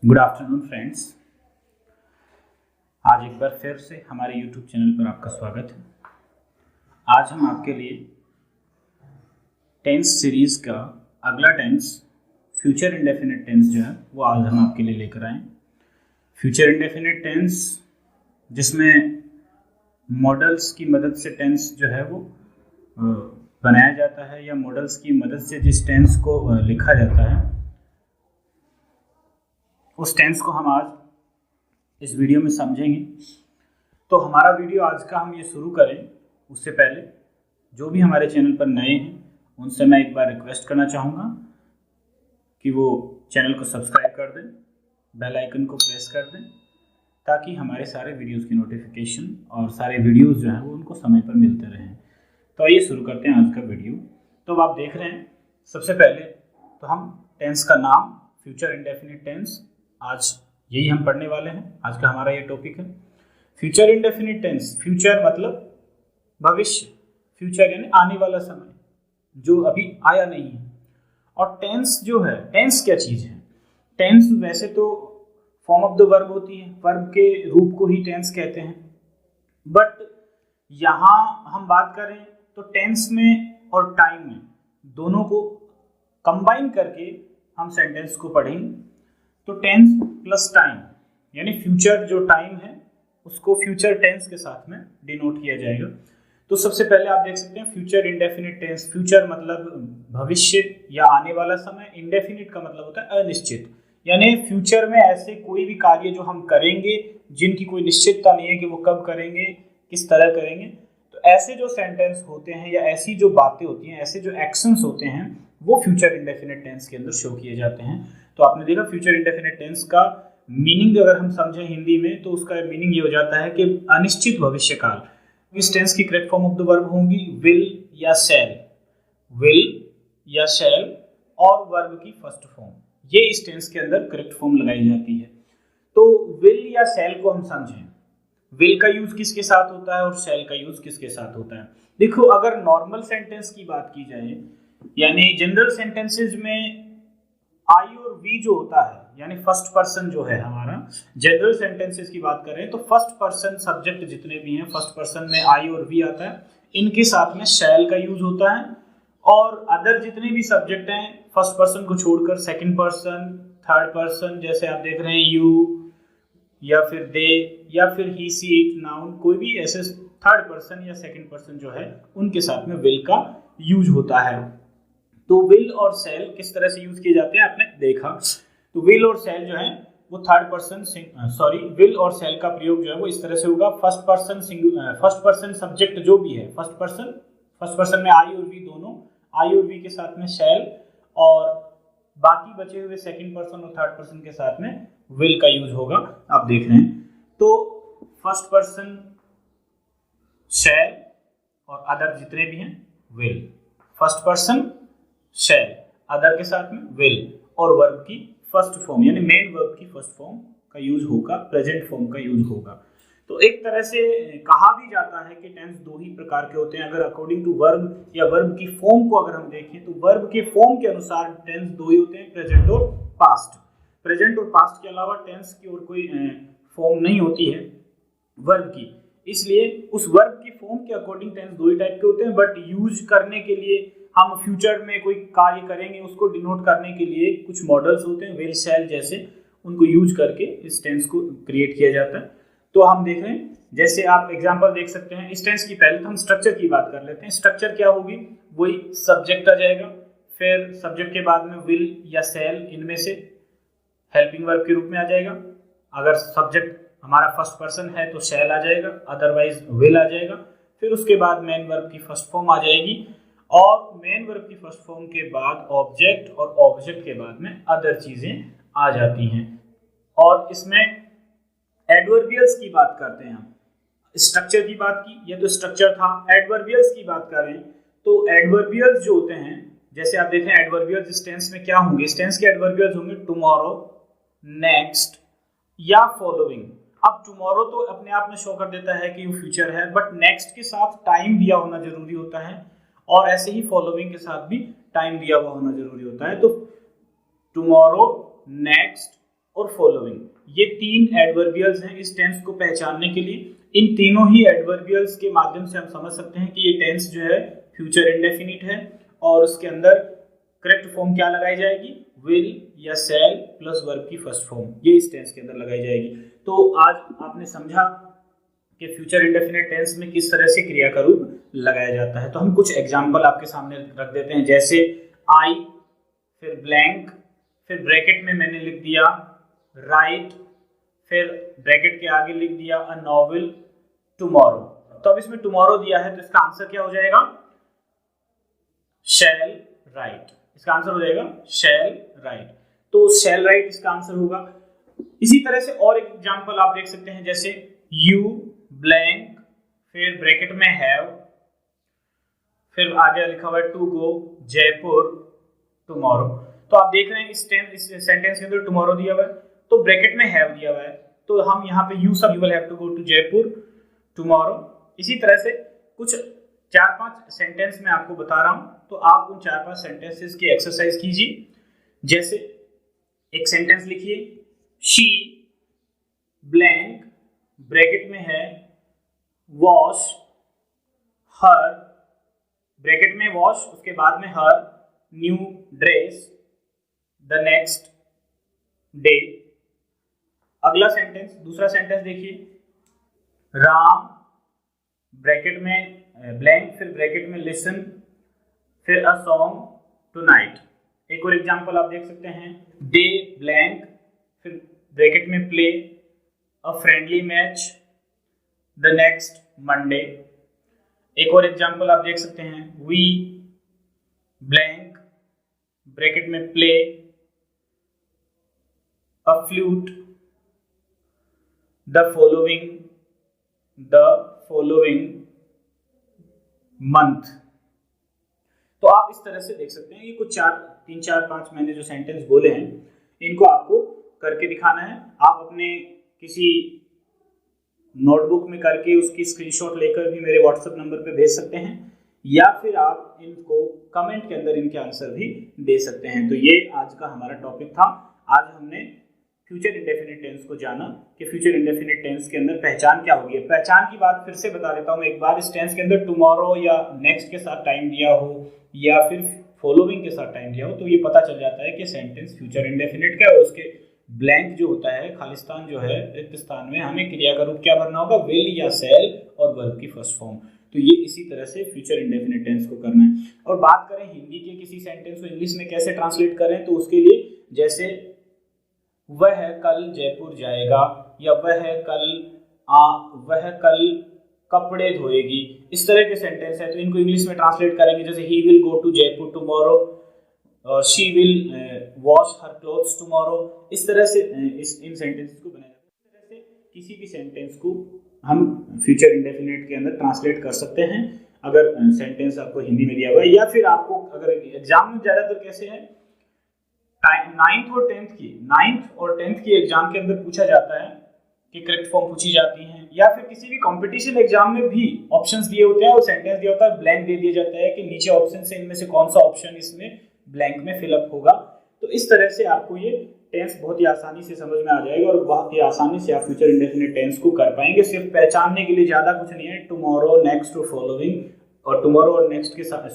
Good afternoon friends. आज एक बार फिर से हमारे यूट्यूब चैनल पर आपका स्वागत है। आज हम आपके लिए टेंस सीरीज का अगला टेंस फ्यूचर इंडेफिनिट टेंस जो है वो आज हम आपके लिए लेकर आए। फ्यूचर इंडेफिनिट टेंस जिसमें मॉडल्स की मदद से टेंस जो है वो बनाया जाता है या मॉडल्स की मदद से जिस टेंस को लिखा जाता है उस टेंस को हम आज इस वीडियो में समझेंगे। तो हमारा वीडियो आज का हम ये शुरू करें उससे पहले जो भी हमारे चैनल पर नए हैं उनसे मैं एक बार रिक्वेस्ट करना चाहूँगा कि वो चैनल को सब्सक्राइब कर दें, बेल आइकन को प्रेस कर दें ताकि हमारे सारे वीडियोस की नोटिफिकेशन और सारे वीडियोस जो हैं वो उनको समय पर मिलते रहें। तो आइए शुरू करते हैं आज का वीडियो। तो आप देख रहे हैं सबसे पहले तो हम टेंस का नाम फ्यूचर इंडेफिनिट टेंस आज यही हम पढ़ने वाले हैं। आज का हमारा ये टॉपिक है फ्यूचर इंडेफिनिट टेंस। फ्यूचर मतलब भविष्य, फ्यूचर यानी आने वाला समय जो अभी आया नहीं है। और टेंस जो है, टेंस क्या चीज़ है? टेंस वैसे तो फॉर्म ऑफ द वर्ब होती है, वर्ब के रूप को ही टेंस कहते हैं, बट यहाँ हम बात करें तो टेंस में और टाइम में दोनों को कंबाइन करके हम सेंटेंस को पढ़ेंगे। तो टेंस प्लस टाइम यानी फ्यूचर जो टाइम है उसको फ्यूचर टेंस के साथ में डिनोट किया जाएगा। तो सबसे पहले आप देख सकते हैं फ्यूचर इंडेफिनिट टेंस। फ्यूचर मतलब भविष्य या आने वाला समय, इंडेफिनिट का मतलब होता है अनिश्चित, यानी फ्यूचर में ऐसे कोई भी कार्य जो हम करेंगे जिनकी कोई निश्चितता नहीं है कि वो कब करेंगे, किस तरह करेंगे। तो ऐसे जो सेंटेंस होते हैं या ऐसी जो बातें होती हैं, ऐसे जो एक्शंस होते हैं वो फ्यूचर इंडेफिनिट टेंस के अंदर शो किए जाते हैं। तो आपने देखा फ्यूचर इंडेफिनिट टेंस का मीनिंग अगर हम समझें हिंदी में तो उसका मीनिंग ये हो जाता है कि अनिश्चित भविष्य काल। इस टेंस की correct form of the verb होंगी विल या शैल, विल या शैल और वर्ब की फर्स्ट फॉर्म, ये इस टेंस के अंदर करेक्ट फॉर्म लगाई जाती है। तो विल या शैल को हम समझें, विल का यूज किसके साथ होता है और शैल का यूज किसके साथ होता है। देखो अगर नॉर्मल सेंटेंस की बात की जाए यानी जनरल सेंटेंसेज में आई और वी जो होता है यानी फर्स्ट पर्सन जो है हमारा, जनरल सेंटेंसेस की बात करें तो फर्स्ट पर्सन सब्जेक्ट जितने भी हैं फर्स्ट पर्सन में आई और वी आता है, इनके साथ में शैल का यूज होता है। और अदर जितने भी सब्जेक्ट हैं फर्स्ट पर्सन को छोड़कर सेकंड पर्सन, थर्ड पर्सन, जैसे आप देख रहे हैं यू या फिर दे या फिर ही सी इट, नाउन, कोई भी ऐसे थर्ड पर्सन या सेकंड पर्सन जो है उनके साथ में विल का यूज होता है। तो विल और शैल किस तरह से यूज किए जाते हैं आपने देखा। तो विल और शैल जो है वो थर्ड पर्सन विल और शैल का प्रयोग जो है वो इस तरह से होगा। फर्स्ट पर्सन सब्जेक्ट जो भी है फर्स्ट पर्सन में आई और वी दोनों, आई और वी के साथ में शैल और बाकी बचे हुए सेकंड पर्सन और थर्ड पर्सन के साथ में विल का यूज होगा। आप देख रहे हैं तो फर्स्ट पर्सन शैल और अदर जितने भी हैं will, first person shall, other के साथ में विल और वर्ब की फर्स्ट फॉर्म यानी मेन वर्ब की फर्स्ट फॉर्म का यूज होगा, प्रेजेंट फॉर्म का यूज होगा। तो एक तरह से कहा भी जाता है कि टेंस दो ही प्रकार के होते हैं। अगर अकॉर्डिंग टू वर्ब या वर्ब की फॉर्म को अगर हम देखें तो वर्ब के फॉर्म के अनुसार टेंस दो ही होते हैं, प्रेजेंट और पास्ट। प्रेजेंट और पास्ट के अलावा टेंस की और कोई फॉर्म नहीं होती है वर्ब की, इसलिए उस वर्ब की फॉर्म के अकॉर्डिंग टेंस दो ही टाइप के होते हैं। बट यूज करने के लिए हम फ्यूचर में कोई कार्य करेंगे उसको डिनोट करने के लिए कुछ मॉडल्स होते हैं विल शैल जैसे, उनको यूज करके इस टेंस को क्रिएट किया जाता है। तो हम देख रहे हैं जैसे आप एग्जांपल देख सकते हैं इस टेंस की। पहले तो हम स्ट्रक्चर की बात कर लेते हैं। स्ट्रक्चर क्या होगी, वही सब्जेक्ट आ जाएगा, फिर सब्जेक्ट के बाद में विल या शैल इनमें से हेल्पिंग वर्ब के रूप में आ जाएगा। अगर सब्जेक्ट हमारा फर्स्ट पर्सन है तो शैल आ जाएगा, अदरवाइज विल आ जाएगा। फिर उसके बाद मेन वर्ब की फर्स्ट फॉर्म आ जाएगी और मेन वर्ब की फर्स्ट फॉर्म के बाद ऑब्जेक्ट और ऑब्जेक्ट के बाद में अदर चीजें आ जाती हैं। और इसमें एडवर्बियल्स की बात करते हैं हम। स्ट्रक्चर की बात की, ये तो स्ट्रक्चर था। एडवर्बियल्स की बात करें तो एडवर्बियल्स जो होते हैं जैसे आप देखें एडवर्बियल्स इस टेंस में क्या होंगे, इस टेंस के एडवर्बियल्स होंगे टुमारो, नेक्स्ट या फॉलोइंग। अब टुमारो तो अपने आप में शो कर देता है कि वो फ्यूचर है, बट नेक्स्ट के साथ टाइम दिया होना जरूरी होता है और ऐसे ही फॉलोइंग के साथ भी टाइम दिया हुआ होना जरूरी होता है। तो टुमारो, नेक्स्ट और फॉलोइंग, ये 3 एडवर्बियल्स हैं इस टेंस को पहचानने के लिए। इन तीनों ही एडवर्बियल्स के माध्यम से हम समझ सकते हैं कि ये टेंस जो है फ्यूचर इंडेफिनिट है और उसके अंदर करेक्ट फॉर्म क्या लगाई जाएगी, विल या शैल प्लस वर्ब की फर्स्ट फॉर्म, ये इस टेंस के अंदर लगाई जाएगी। तो आज आपने समझा कि फ्यूचर इंडेफिनिट टेंस में किस तरह से क्रिया का रूप लगाया जाता है। तो हम कुछ एग्जांपल आपके सामने रख देते हैं, जैसे आई, फिर ब्लैंक, फिर ब्रैकेट में मैंने लिख दिया राइट, फिर ब्रैकेट के आगे लिख दिया अ नॉवेल टुमारो। तो अब इसमें टुमारो दिया है तो इसका आंसर क्या हो जाएगा, शैल राइट। इसका आंसर हो जाएगा शैल राइट। तो शैल राइट इसका आंसर होगा। इसी तरह से और एक एग्जांपल आप देख सकते हैं, जैसे यू ब्लैंक, फिर ब्रैकेट में हैव, फिर आगे लिखा हुआ है टू गो जयपुर टुमारो। तो आप देख रहे हैं इस सेंटेंस के अंदर टुमारो दिया हुआ है तो ब्रैकेट में हैव दिया हुआ है, तो हम यहाँ पे यू सब, you will have to go to Jaipur tomorrow. इसी तरह से कुछ 4-5 सेंटेंस मैं आपको बता रहा हूं, तो आप उन 4-5 सेंटेंसेस की एक्सरसाइज कीजिए। जैसे एक सेंटेंस लिखिए, शी ब्लैंक, ब्रैकेट में है वॉश हर, ब्रैकेट में वॉश, उसके बाद में her new dress the next day. अगला सेंटेंस, दूसरा सेंटेंस देखिए, राम ब्रैकेट में ब्लैंक, फिर ब्रैकेट में लिसन, फिर अ सॉन्ग टुनाइट। एक और एग्जांपल आप देख सकते हैं, डे ब्लैंक, फिर ब्रैकेट में play a friendly match the next Monday. एक और एग्जांपल आप देख सकते हैं, वी ब्लैंक, ब्रैकेट में play a flute the following month. तो आप इस तरह से देख सकते हैं, ये कुछ 3-4-5 मैंने जो सेंटेंस बोले हैं इनको आपको करके दिखाना है। आप अपने किसी नोटबुक में करके उसकी स्क्रीनशॉट लेकर भी मेरे व्हाट्सएप नंबर पे भेज सकते हैं, या फिर आप इनको कमेंट के अंदर इनके आंसर भी दे सकते हैं। तो ये आज का हमारा टॉपिक था। आज हमने फ्यूचर इंडेफिनिट टेंस को जाना कि फ्यूचर इंडेफिनिट टेंस के अंदर पहचान क्या होगी। पहचान की बात फिर से बता देता हूँ एक बार, इस टेंस के अंदर टुमारो या नेक्स्ट के साथ टाइम दिया हो या फिर फॉलोइंग के साथ टाइम दिया हो तो ये पता चल जाता है कि सेंटेंस फ्यूचर इंडेफिनिट का है, और उसके ब्लैंक जो होता है, खालिस्तान जो है, रिक्त स्थान में हमें क्रिया का रूप क्या भरना होगा, विल या शैल और वर्ब की फर्स्ट फॉर्म। तो ये इसी तरह से फ्यूचर इंडेफिनिट टेंस को करना है। और बात करें हिंदी के किसी सेंटेंस को इंग्लिश में कैसे ट्रांसलेट करें, तो उसके लिए जैसे वह कल जयपुर जाएगा, या वह कल कपड़े धोएगी, इस तरह के सेंटेंस है तो इनको इंग्लिश में ट्रांसलेट करेंगे जैसे ही will go to Jaipur tomorrow, she will wash her clothes tomorrow. इस तरह से इन सेंटेंसेस को बनाया जाता है। इस तरह से किसी भी सेंटेंस को हम फ्यूचर इंडेफिनिट के अंदर ट्रांसलेट कर सकते हैं अगर सेंटेंस आपको हिंदी में दिया हुआ है, या फिर आपको अगर एग्जाम में ज्यादातर कैसे है, 9th और 10th की एग्जाम के अंदर पूछा जाता है कि करेक्ट फॉर्म पूछी जाती हैं, या फिर किसी भी कंपटीशन एग्जाम में भी ऑप्शंस दिए होते हैं और सेंटेंस दिया होता है, ब्लैंक दे दिया जाता है कि नीचे ऑप्शन से इनमें से कौन सा ऑप्शन इसमें ब्लैंक में फिलअप होगा। तो इस तरह से आपको ये टेंस बहुत ही आसानी से समझ में आ जाएगा और बहुत ही आसानी से आप फ्यूचर इंडेफिनिट टेंस को कर पाएंगे। सिर्फ पहचानने के लिए ज्यादा कुछ नहीं है, टुमारो, नेक्स्ट और फॉलोइंग, और टुमारो और नेक्स्ट के साथ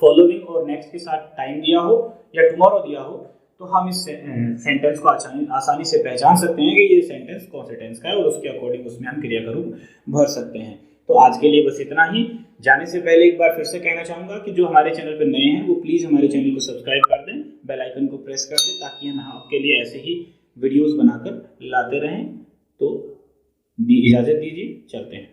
फॉलोइंग और नेक्स्ट के साथ टाइम दिया हो या टुमारो दिया हो तो हम इस सेंटेंस को आसानी से पहचान सकते हैं कि ये सेंटेंस कौन से टेंस का है और उसके अकॉर्डिंग उसमें हम क्रिया का रूप भर सकते हैं। तो आज के लिए बस इतना ही। जाने से पहले एक बार फिर से कहना चाहूँगा कि जो हमारे चैनल पर नए हैं वो प्लीज़ हमारे चैनल को सब्सक्राइब कर दें, बेल आइकन को प्रेस कर दें, ताकि हम आपके लिए ऐसे ही वीडियोज़ बनाकर लाते रहें। तो इजाज़त दीजिए, चलते हैं।